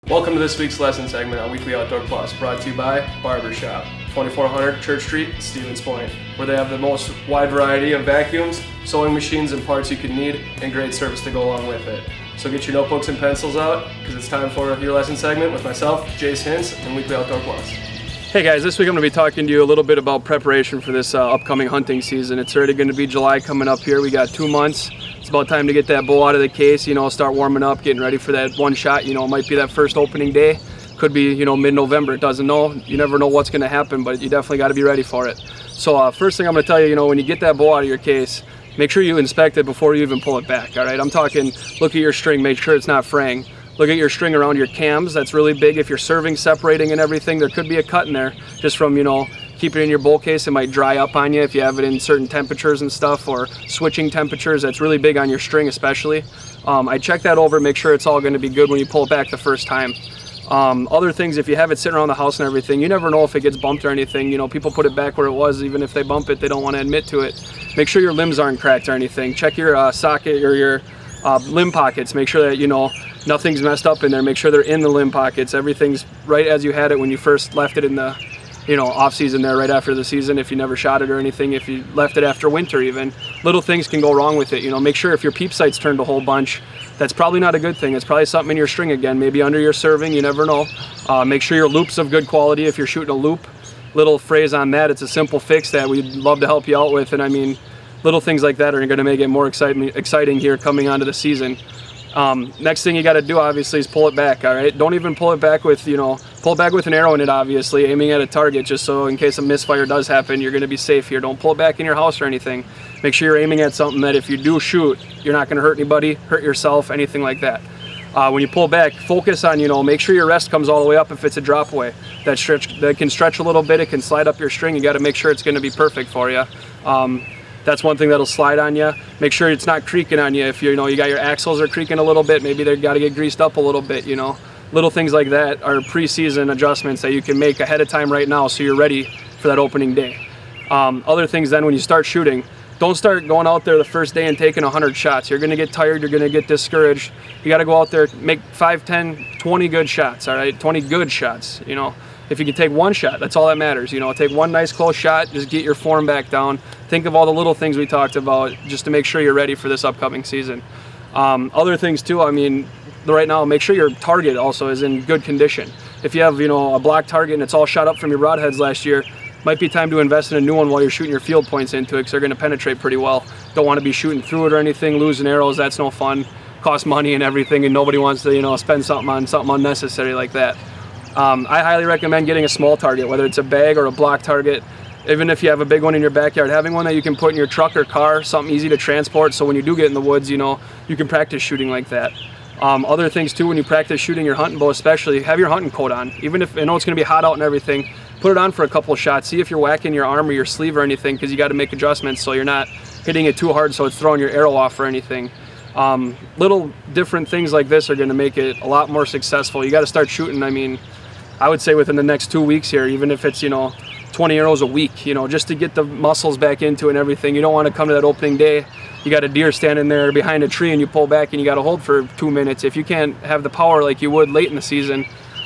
Welcome to this week's lesson segment on Weekly Outdoor Plus, brought to you by Barbershop, 2400 Church Street, Stevens Point, where they have the most wide variety of vacuums, sewing machines, and parts you could need, and great service to go along with it. So get your notebooks and pencils out, because it's time for your lesson segment with myself, Jace Hintz, and Weekly Outdoor Plus. Hey guys, this week I'm going to be talking to you a little bit about preparation for this upcoming hunting season. It's already going to be July coming up here. We got 2 months. It's about time to get that bow out of the case, start warming up, getting ready for that one shot. It might be that first opening day. Could be, mid-November. It doesn't know. You never know what's going to happen, but you definitely got to be ready for it. So first thing I'm going to tell you, when you get that bow out of your case, make sure you inspect it before you even pull it back, all right? I'm talking, look at your string, make sure it's not fraying. Look at your string around your cams. That's really big. If you're serving, separating, and everything, there could be a cut in there just from, keeping it in your bowl case. It might dry up on you if you have it in certain temperatures and stuff, or switching temperatures. That's really big on your string especially. I check that over, make sure it's all going to be good when you pull it back the first time. Other things, if you have it sitting around the house and everything, you never know if it gets bumped or anything. People put it back where it was. Even if they bump it, they don't want to admit to it. Make sure your limbs aren't cracked or anything. Check your socket or your limb pockets. Make sure that nothing's messed up in there. Make sure they're in the limb pockets. Everything's right as you had it when you first left it in the off season there, right after the season. If you never shot it or anything, if you left it after winter even, little things can go wrong with it. Make sure if your peep sight's turned a whole bunch, that's probably not a good thing. It's probably something in your string again, maybe under your serving, you never know. Make sure your loop's of good quality if you're shooting a loop. Little phrase on that, it's a simple fix that we'd love to help you out with, and little things like that are going to make it more exciting here coming onto the season. Next thing you got to do obviously is pull it back, all right? Don't even pull it back with, pull it back with an arrow in it, obviously, aiming at a target, just so in case a misfire does happen, you're going to be safe here. Don't pull it back in your house or anything. Make sure you're aiming at something that if you do shoot, you're not going to hurt anybody, hurt yourself, anything like that. When you pull back, focus on, make sure your rest comes all the way up if it's a drop away. That can stretch a little bit, it can slide up your string. You got to make sure it's going to be perfect for you. That's one thing that'll slide on you. Make sure it's not creaking on you. If you got your axles are creaking a little bit, maybe they've got to get greased up a little bit, Little things like that are pre-season adjustments that you can make ahead of time right now so you're ready for that opening day. Other things then, when you start shooting, don't start going out there the first day and taking 100 shots. You're going to get tired, you're going to get discouraged. You got to go out there, make 5, 10, 20 good shots, all right? 20 good shots, If you can take one shot, that's all that matters. Take one nice close shot, just get your form back down. Think of all the little things we talked about just to make sure you're ready for this upcoming season. Other things too, right now, make sure your target also is in good condition. If you have, a block target and it's all shot up from your broadheads last year, might be time to invest in a new one while you're shooting your field points into it, because they're going to penetrate pretty well. Don't want to be shooting through it or anything, losing arrows, that's no fun. Costs money and everything, and nobody wants to, spend something on something unnecessary like that. I highly recommend getting a small target, whether it's a bag or a block target. Even if you have a big one in your backyard, having one that you can put in your truck or car, something easy to transport, so when you do get in the woods, you can practice shooting like that. Other things too, when you practice shooting your hunting bow especially, have your hunting coat on. Even if, I know it's going to be hot out and everything, put it on for a couple of shots. See if you're whacking your arm or your sleeve or anything, because you got to make adjustments so you're not hitting it too hard so it's throwing your arrow off or anything. Little different things like this are going to make it a lot more successful. You got to start shooting, I would say within the next 2 weeks here, even if it's, 20 arrows a week, just to get the muscles back into it and everything. You don't want to come to that opening day, you got a deer standing there behind a tree and you pull back and you got to hold for 2 minutes. If you can't have the power like you would late in the season,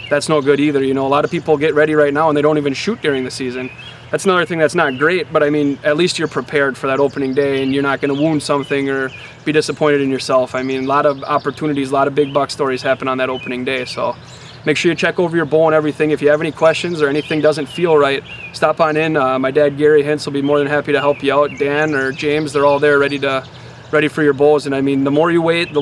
that's no good either. A lot of people get ready right now and they don't even shoot during the season. That's another thing that's not great, but at least you're prepared for that opening day and you're not going to wound something or be disappointed in yourself. A lot of opportunities, a lot of big buck stories happen on that opening day, so make sure you check over your bow and everything. If you have any questions or anything doesn't feel right, stop on in. My dad, Gary Hintz, will be more than happy to help you out. Dan or James, they're all there ready for your bows. And the more you wait, the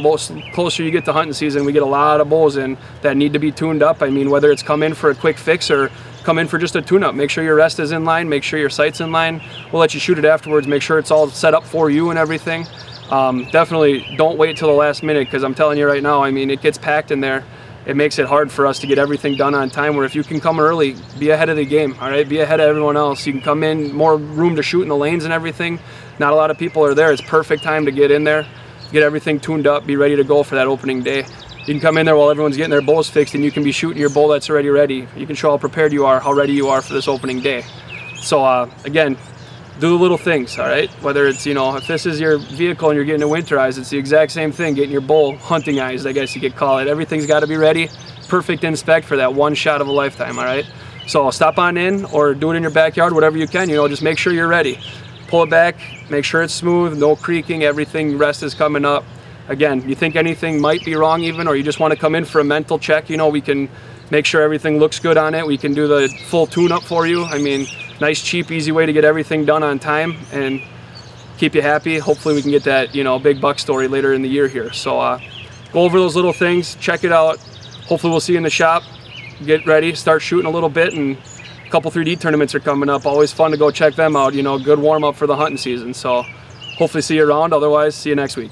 closer you get to hunting season. We get a lot of bows in that need to be tuned up. Whether it's come in for a quick fix or come in for just a tune-up. Make sure your rest is in line. Make sure your sight's in line. We'll let you shoot it afterwards. Make sure it's all set up for you and everything. Definitely don't wait till the last minute, because I'm telling you right now, it gets packed in there. It makes it hard for us to get everything done on time, where if you can come early, be ahead of the game, all right? Be ahead of everyone else. You can come in, more room to shoot in the lanes and everything. Not a lot of people are there. It's perfect time to get in there, get everything tuned up, be ready to go for that opening day. You can come in there while everyone's getting their bows fixed, and you can be shooting your bow that's already ready. You can show how prepared you are, how ready you are for this opening day. So again, do the little things, all right? Whether it's, if this is your vehicle and you're getting it winterized, it's the exact same thing, getting your bow hunting eyes, I guess you could call it. Everything's got to be ready. perfect inspect for that one shot of a lifetime, all right? So stop on in or do it in your backyard, whatever you can, you know, just make sure you're ready. Pull it back, make sure it's smooth, no creaking, everything, rest is coming up. Again, you think anything might be wrong even, or you just want to come in for a mental check, you know, we can make sure everything looks good on it. We can do the full tune-up for you. I mean, nice, cheap, easy way to get everything done on time and keep you happy. Hopefully we can get that, you know, big buck story later in the year here. So go over those little things, check it out. Hopefully we'll see you in the shop. Get ready, start shooting a little bit, and a couple 3D tournaments are coming up. Always fun to go check them out, you know, good warm-up for the hunting season. So hopefully see you around. Otherwise, see you next week.